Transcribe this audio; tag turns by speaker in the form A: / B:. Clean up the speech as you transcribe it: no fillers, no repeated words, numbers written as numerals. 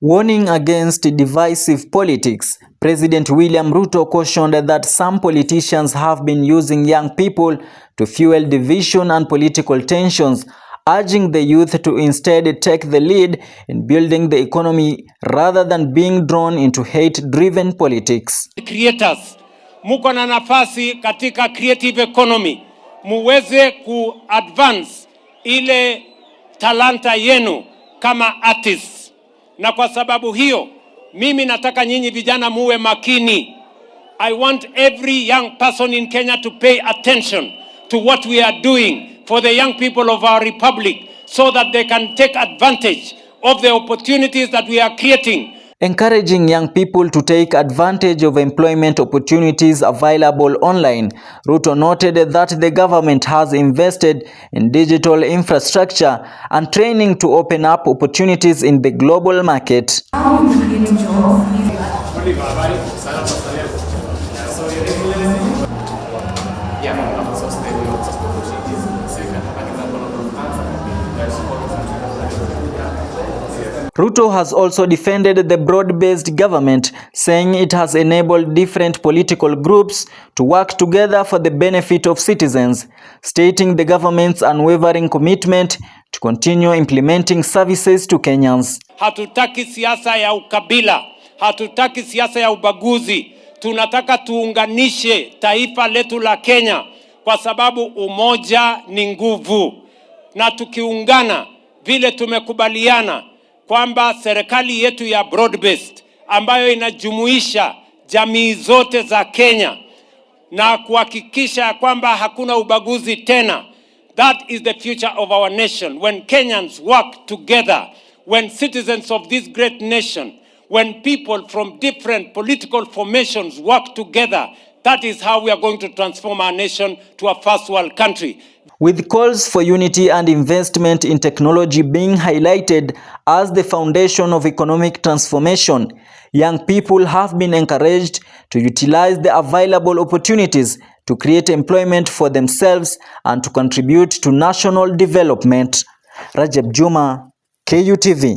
A: Warning against divisive politics, President William Ruto cautioned that some politicians have been using young people to fuel division and political tensions, urging the youth to instead take the lead in building the economy rather than being drawn into hate-driven politics.
B: Creators, muko na nafasi katika creative economy, muweze ku-advance ile talanta yenu kama artists. Na kwa sababu hiyo, mimi nataka nyinyi vijana muwe makini. I want every young person in Kenya to pay attention to what we are doing for the young people of our republic so that they can take advantage of the opportunities that we are creating.
A: Encouraging young people to take advantage of employment opportunities available online, Ruto noted that the government has invested in digital infrastructure and training to open up opportunities in the global market. Ruto has also defended the broad-based government, saying it has enabled different political groups to work together for the benefit of citizens, stating the government's unwavering commitment to continue implementing services to Kenyans.
B: Hatutaki siasa ya ukabila, hatutaki siasa ya ubaguzi. Tunataka tuunganishe taifa letu la Kenya kwa sababu umoja ni nguvu. Na tukiungana vile tumekubaliana kwamba serikali yetu ya broad-based ambayo inajumuisha jamii zote za Kenya na kuhakikisha kwamba hakuna ubaguzi tena. That is the future of our nation. When Kenyans work together, when citizens of this great nation, when people from different political formations work together, that is how we are going to transform our nation to a first world country.
A: With calls for unity and investment in technology being highlighted as the foundation of economic transformation, young people have been encouraged to utilize the available opportunities to create employment for themselves and to contribute to national development. Rajab Juma, KUTV.